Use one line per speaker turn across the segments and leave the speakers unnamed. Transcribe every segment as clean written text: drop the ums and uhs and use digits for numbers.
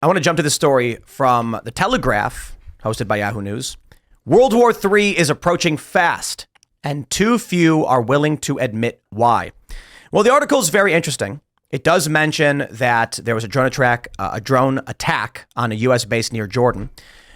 I want to jump to the story from The Telegraph, hosted by Yahoo News. World War III is approaching fast, and too few are willing to admit why. Well, the article is very interesting. It does mention that there was a drone attack on a U.S. base near Jordan.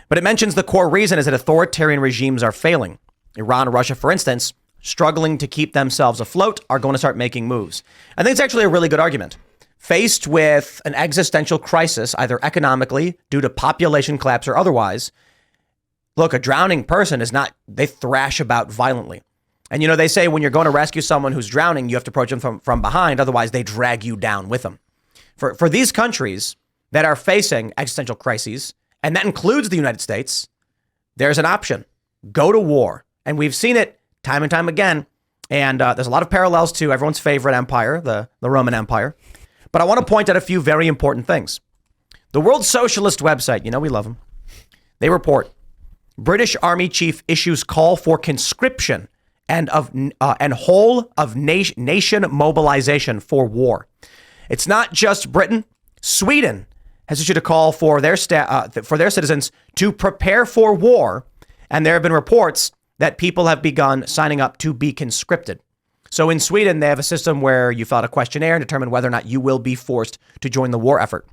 But it mentions the core reason is that authoritarian regimes are failing. Iran and Russia, for instance, struggling to keep themselves afloat, are going to start making moves. I think it's actually a really good argument. Faced with an existential crisis, either economically, due to population collapse or otherwise, look, a drowning person is not, they thrash about violently. And, you know, they say when you're going to rescue someone who's drowning, you have to approach them from behind. Otherwise, they drag you down with them. For these countries that are facing existential crises, and that includes the United States, there's an option. Go to war. And we've seen it time and time again. And there's a lot of parallels to everyone's favorite empire, the Roman Empire. But I want to point out a few very important things. The World Socialist website, you know we love them. They report, British Army Chief issues call for conscription and whole of nation mobilization for war. It's not just Britain. Sweden has issued a call for their citizens to prepare for war. And there have been reports that people have begun signing up to be conscripted. So in Sweden, they have a system where you fill out a questionnaire and determine whether or not you will be forced to join the war effort.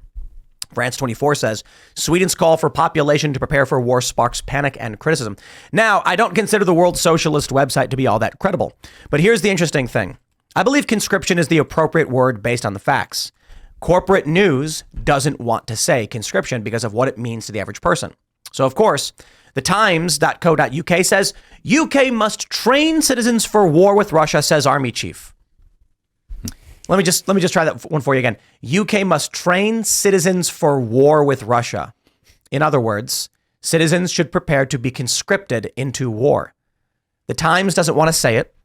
France 24 says, Sweden's call for population to prepare for war sparks panic and criticism. Now, I don't consider the World Socialist website to be all that credible. But here's the interesting thing. I believe conscription is the appropriate word based on the facts. Corporate news doesn't want to say conscription because of what it means to the average person. So, of course, the Times.co.uk says, UK must train citizens for war with Russia, says Army Chief. Let me just try that one for you again. UK must train citizens for war with Russia. In other words, citizens should prepare to be conscripted into war. The Times doesn't want to say it.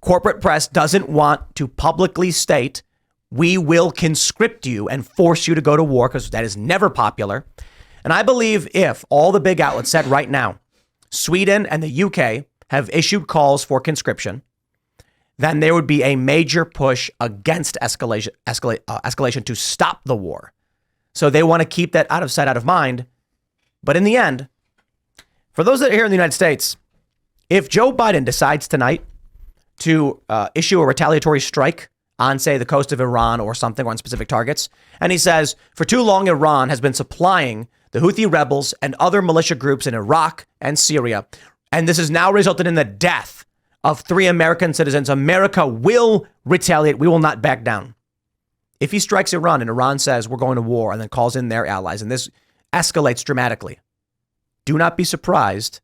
Corporate press doesn't want to publicly state, we will conscript you and force you to go to war, because that is never popular. And I believe if all the big outlets said right now, Sweden and the UK have issued calls for conscription, then there would be a major push against escalation to stop the war. So they want to keep that out of sight, out of mind. But in the end, for those that are here in the United States, if Joe Biden decides tonight to issue a retaliatory strike on, say, the coast of Iran or something, on specific targets, and he says, for too long, Iran has been supplying the Houthi rebels and other militia groups in Iraq and Syria, and this has now resulted in the death of 3 American citizens, America will retaliate. We will not back down. If he strikes Iran and Iran says we're going to war and then calls in their allies, and this escalates dramatically, do not be surprised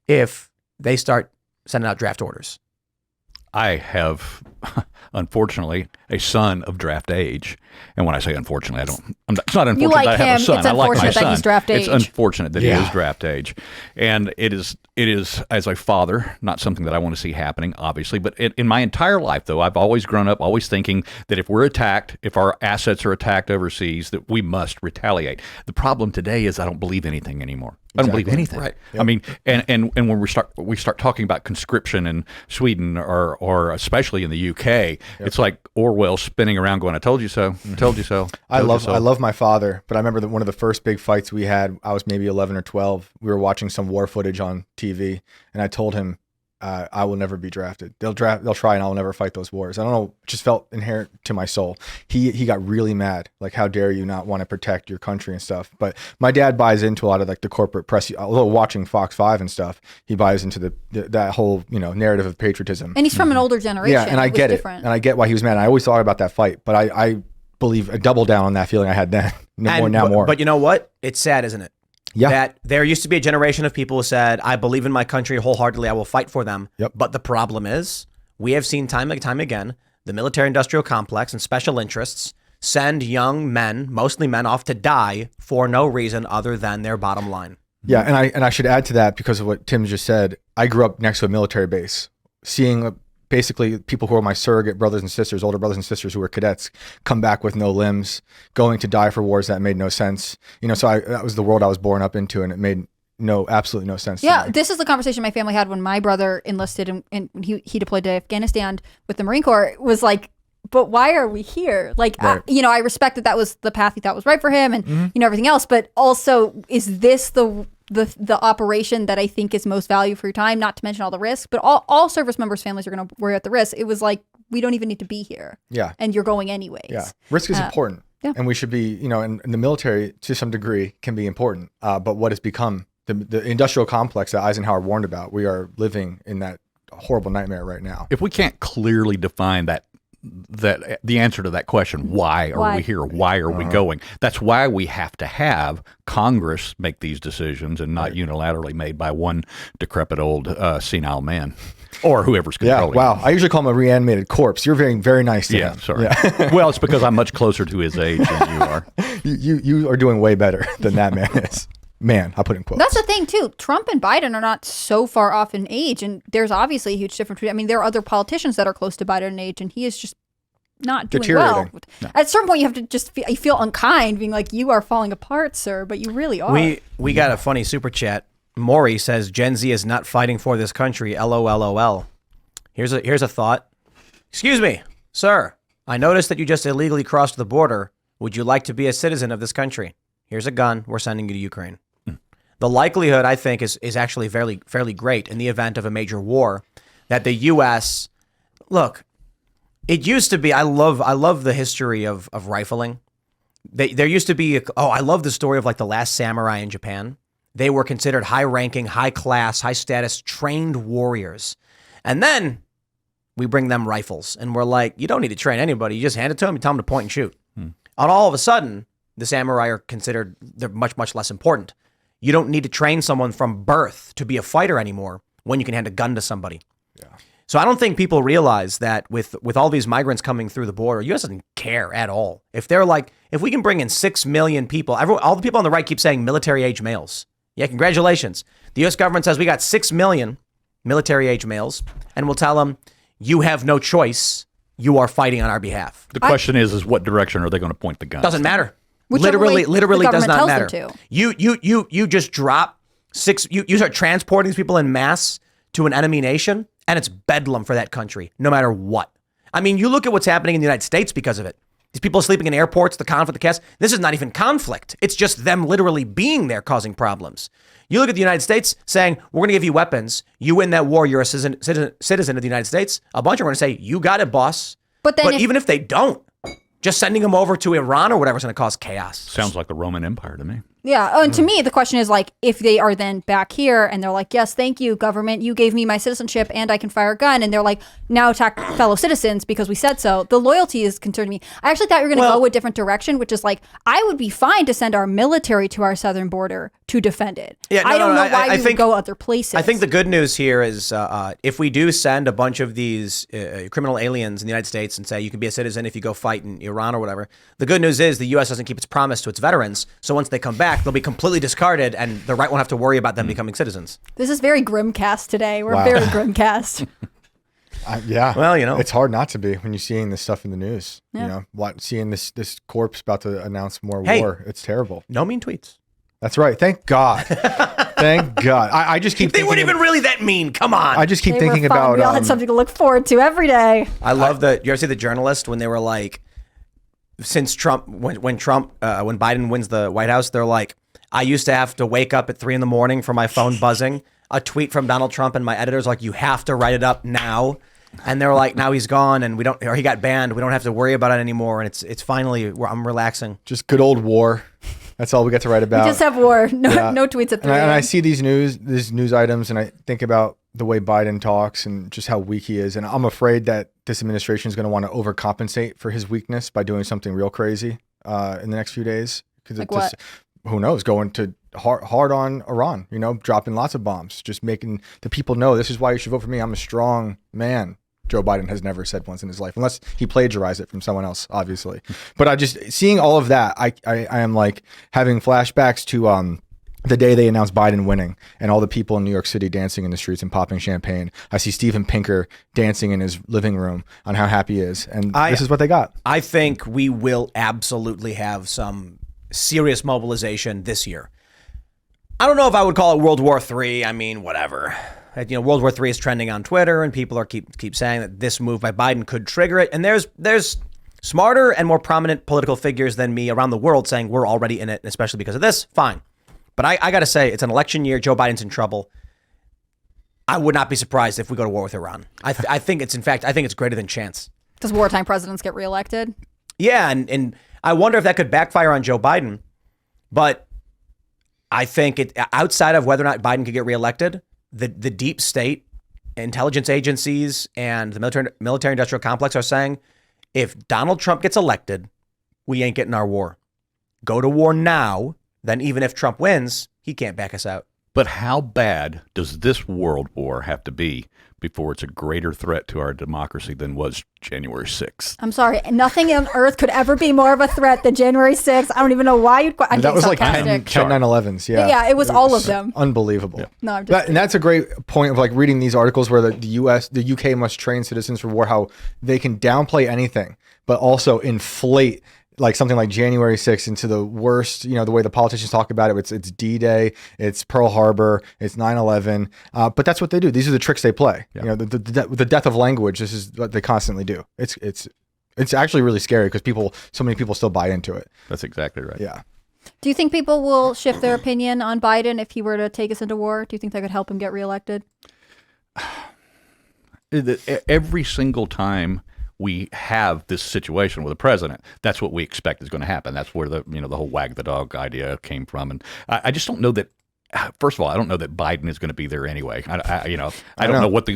if they start sending out draft orders.
I have, unfortunately, a son of draft age. And when I say unfortunately, it's not unfortunate
like
that I have a
him.
son.
It's
I like my
unfortunate that
son.
he's draft age.
It's unfortunate that he is draft age. And it is, as a father, not something that I want to see happening, obviously. But in my entire life, though, I've always grown up always thinking that if we're attacked, if our assets are attacked overseas, that we must retaliate. The problem today is I don't believe anything anymore. I don't believe anything.
Right.
Yep. I mean, and when we start talking about conscription in Sweden or especially in the UK, it's like Orwell spinning around going, "I told you so. I told you so."
I love my father, but I remember that one of the first big fights we had, I was maybe 11 or 12. We were watching some war footage on TV, and I told him, I will never be drafted. They'll try, and I'll never fight those wars. I don't know, it just felt inherent to my soul. He got really mad, like, how dare you not want to protect your country and stuff. But my dad buys into a lot of like the corporate press. Although watching Fox 5 and stuff, he buys into that whole narrative of patriotism.
And he's from an older generation.
Yeah, and I get it, and I get why he was mad. And I always thought about that fight, but I believe I double down on that feeling I had then. More.
But you know what? It's sad, isn't it?
Yeah.
That there used to be a generation of people who said, I believe in my country wholeheartedly, I will fight for them.
Yep.
But the problem is, we have seen time and time again, the military-industrial complex and special interests send young men, mostly men, off to die for no reason other than their bottom line.
Yeah, and I should add to that, because of what Tim just said, I grew up next to a military base, seeing basically people who are my surrogate brothers and sisters, older brothers and sisters who were cadets, come back with no limbs, going to die for wars that made no sense. So that was the world I was born up into, and it made absolutely no sense.
Yeah, this is the conversation my family had when my brother enlisted and he deployed to Afghanistan with the Marine Corps. It was like, but why are we here? Like,
Right.
I respect that was the path he thought was right for him and, everything else. But also, is this the operation that I think is most value for your time, not to mention all the risk, but all service members' families are going to worry about the risk. It was like, we don't even need to be here.
Yeah.
And you're going anyways.
Yeah. Risk is important.
Yeah.
And we should be, and the military to some degree can be important. But what has become the industrial complex that Eisenhower warned about, we are living in that horrible nightmare right now.
If we can't clearly define that the answer to that question, why are we here? Why are we going? That's why we have to have Congress make these decisions and not unilaterally made by one decrepit old senile man or whoever's
Yeah.
controlling.
Wow. I usually call him a reanimated corpse. You're very, very nice to
Yeah,
him.
sorry. Well, it's because I'm much closer to his age than you are.
You are doing way better than that man is. Man, I put in quotes.
That's the thing too. Trump and Biden are not so far off in age, and there's obviously a huge difference. I mean, there are other politicians that are close to Biden in age, and he is just not doing well.
Deteriorating.
At a certain point, you have to just feel unkind, being like, "You are falling apart, sir," but you really are.
We got a funny super chat. Maury says Gen Z is not fighting for this country. LOLOL. Here's a thought. Excuse me, sir. I noticed that you just illegally crossed the border. Would you like to be a citizen of this country? Here's a gun. We're sending you to Ukraine. The likelihood, I think, is actually fairly great in the event of a major war that the U.S. Look, it used to be. I love the history of rifling. There used to be. I love the story of like the last samurai in Japan. They were considered high-ranking, high-class, high-status, trained warriors, and then we bring them rifles, and we're like, you don't need to train anybody. You just hand it to them, you tell them to point and shoot. And all of a sudden, the samurai are considered they're much less important. You don't need to train someone from birth to be a fighter anymore when you can hand a gun to somebody. Yeah. So I don't think people realize that with all these migrants coming through the border, U.S. doesn't care at all. If they're like, if we can bring in 6 million people, all the people on the right keep saying military age males. Yeah, congratulations. The U.S. government says we got 6 million military age males, and we'll tell them, you have no choice. You are fighting on our behalf.
The question is what direction are they going to point the gun?
Doesn't matter.
Whichever way
Literally
the
does
government
not
tells
matter.
them to.
You just drop 6. You start transporting these people in mass to an enemy nation, and it's bedlam for that country, no matter what. I mean, you look at what's happening in the United States because of it. These people sleeping in airports, the conflict, the chaos. This is not even conflict. It's just them literally being there causing problems. You look at the United States saying, we're going to give you weapons. You win that war, you're a citizen of the United States. A bunch are going to say, you got it, boss.
But then
even if they don't, just sending them over to Iran or whatever is going to cause chaos.
Sounds like the Roman Empire to me.
Yeah. Oh, and to me, the question is like, if they are then back here and they're like, yes, thank you, government, you gave me my citizenship and I can fire a gun. And they're like, now attack fellow citizens because we said so. The loyalty is concerning me. I actually thought you were going to go a different direction, which is like, I would be fine to send our military to our southern border to defend it.
Yeah,
I don't know why we would go other places.
I think the good news here is if we do send a bunch of these criminal aliens in the United States and say you can be a citizen if you go fight in Iran or whatever, the good news is the U.S. doesn't keep its promise to its veterans. So once they come back, they'll be completely discarded and the right won't have to worry about them becoming citizens.
This is very Grimcast today. We're very Grimcast.
Yeah.
Well,
it's hard not to be when you're seeing this stuff in the news. Yeah. Seeing this corpse about to announce more war. It's terrible.
No mean tweets.
That's right. Thank God. Thank God. I just keep
They
thinking
weren't even really that mean. Come on.
I just keep
They
thinking
were fun.
about
We all had something to look forward to every day.
I love you ever see the journalist when they were like, since Trump, when Biden wins the White House, they're like, I used to have to wake up at 3 a.m. for my phone buzzing. A tweet from Donald Trump and my editor's like, you have to write it up now. And they're like, now he's gone and he got banned. We don't have to worry about it anymore. And it's finally, I'm relaxing.
just good old war. That's all we get to write about.
We just have war. No tweets at 3
And I
a.m.
see these news items and I think about the way Biden talks and just how weak he is. And I'm afraid that this administration is going to want to overcompensate for his weakness by doing something real crazy in the next few days.
Like what?
Who knows, going to hard on Iran, dropping lots of bombs, just making the people know this is why you should vote for me. I'm a strong man. Joe Biden has never said once in his life, unless he plagiarized it from someone else, obviously. But I just seeing all of that, I am like having flashbacks to the day they announced Biden winning and all the people in New York City dancing in the streets and popping champagne. I see Steven Pinker dancing in his living room on how happy he is. And this is what they got.
I think we will absolutely have some serious mobilization this year. I don't know if I would call it World War III. I mean, whatever. World War III is trending on Twitter, and people are keep saying that this move by Biden could trigger it. And there's smarter and more prominent political figures than me around the world saying we're already in it, especially because of this. Fine. But I got to say, it's an election year. Joe Biden's in trouble. I would not be surprised if we go to war with Iran. I think it's greater than chance.
Does wartime presidents get reelected?
Yeah, and I wonder if that could backfire on Joe Biden. But I think outside of whether or not Biden could get reelected, the deep state, intelligence agencies, and the military industrial complex are saying, if Donald Trump gets elected, we ain't getting our war. Go to war now, then even if Trump wins, he can't back us out.
But how bad does this world war have to be before it's a greater threat to our democracy than was January 6th?
I'm sorry. Nothing on earth could ever be more of a threat than January 6th. I don't even know why you'd... I'm
that was like
sarcastic.
10 9/11s. Yeah.
Yeah, it was all of them.
Unbelievable.
Yeah.
No, I'm just
And that's a great point of like reading these articles where the UK must train citizens for war, how they can downplay anything, but also inflate like something like January 6th into the worst, the way the politicians talk about it. It's D-Day, it's Pearl Harbor, it's 9/11. But that's what they do. These are the tricks they play.
Yeah.
The death of language, this is what they constantly do. It's actually really scary because so many people still buy into it.
That's exactly right.
Yeah.
Do you think people will shift their opinion on Biden if he were to take us into war? Do you think that could help him get reelected?
Every single time we have this situation with a president, that's what we expect is going to happen. That's where the whole wag the dog idea came from. And I just don't know that. First of all, I don't know that Biden is going to be there anyway. I don't know what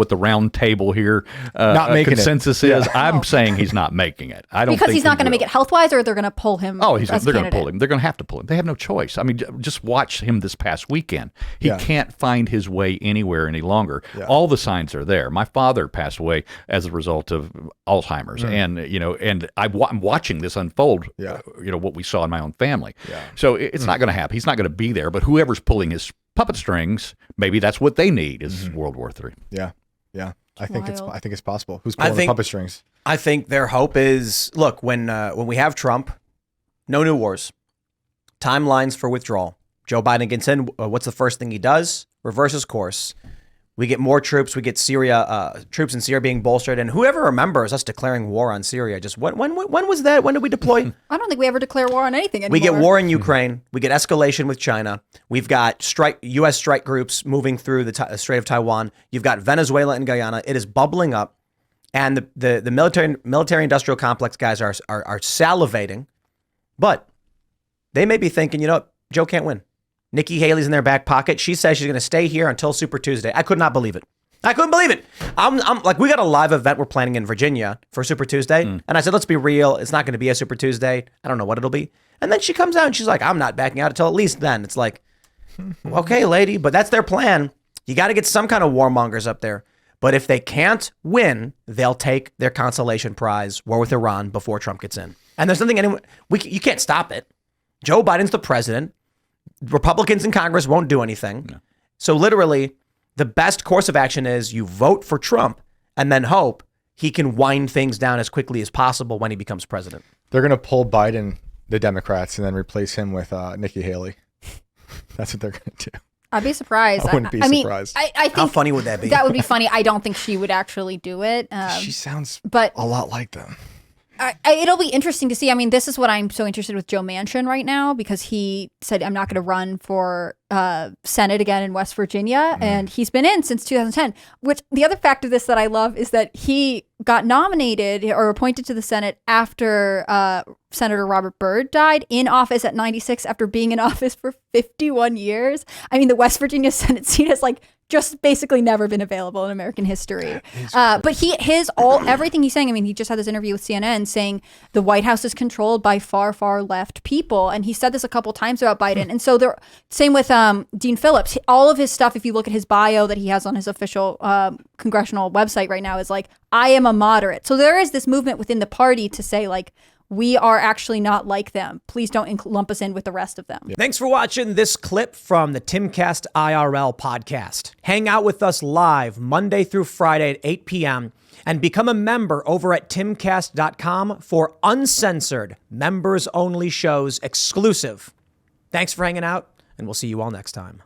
the round table here
Not making
consensus
it.
is.
Yeah.
I'm saying he's not making it. I don't
Because
think
he's not going to
will.
make it health-wise, or they're going to pull him.
Oh,
as
they're going to
candidate?
pull him. They're going to have to pull him. They have no choice. I mean, just watch him this past weekend. He
Yeah.
can't find his way anywhere any longer.
Yeah.
All the signs are there. My father passed away as a result of Alzheimer's, and I'm watching this unfold.
Yeah.
What we saw in my own family.
Yeah.
So it's not going to happen. He's not going to be there. But whoever's pulling his puppet strings, maybe that's what they need is World War III.
Yeah. Yeah. I think
Wild.
it's possible. Who's pulling the puppet strings?
I think their hope is, look, when we have Trump, no new wars, timelines for withdrawal. Joe Biden gets in. What's the first thing he does? Reverses course. We get more troops. We get troops in Syria being bolstered. And whoever remembers us declaring war on Syria, just when was that? When did we deploy?
I don't think we ever declare war on anything anymore.
We get war in Ukraine. We get escalation with China. We've got U.S. strike groups moving through the Strait of Taiwan. You've got Venezuela and Guyana. It is bubbling up. And the military industrial complex guys are salivating. But they may be thinking, Joe can't win. Nikki Haley's in their back pocket. She says she's going to stay here until Super Tuesday. I could not believe it. I couldn't believe it. I'm like, we got a live event we're planning in Virginia for Super Tuesday. And I said, let's be real. It's not going to be a Super Tuesday. I don't know what it'll be. And then she comes out and she's like, I'm not backing out until at least then. It's like, okay, lady, but that's their plan. You got to get some kind of warmongers up there. But if they can't win, they'll take their consolation prize, war with Iran, before Trump gets in. And there's nothing you can't stop it. Joe Biden's the president. Republicans in Congress won't do anything. No. So literally, the best course of action is you vote for Trump and then hope he can wind things down as quickly as possible when he becomes president.
They're going to pull Biden, the Democrats, and then replace him with Nikki Haley. That's what they're going to do.
I'd be surprised.
I wouldn't be surprised.
I think
how funny would that be?
That would be funny. I don't think she would actually do it.
She sounds
but
a lot like them.
It'll be interesting to see. I mean, this is what I'm so interested with Joe Manchin right now, because he said, I'm not going to run for Senate again in West Virginia. And he's been in since 2010, which the other fact of this that I love is that he got nominated or appointed to the Senate after Senator Robert Byrd died, in office at 96 after being in office for 51 years. I mean, the West Virginia Senate seat has just basically never been available in American history. But everything he's saying, I mean, he just had this interview with CNN saying the White House is controlled by far, far left people. And he said this a couple times about Biden. And so same with Dean Phillips. All of his stuff, if you look at his bio that he has on his official congressional website right now, is like, I am a moderate. So there is this movement within the party to say, we are actually not like them. Please don't lump us in with the rest of them.
Yeah. Thanks for watching this clip from the Timcast IRL podcast. Hang out with us live Monday through Friday at 8 p.m. and become a member over at timcast.com for uncensored, members-only shows exclusive. Thanks for hanging out, and we'll see you all next time.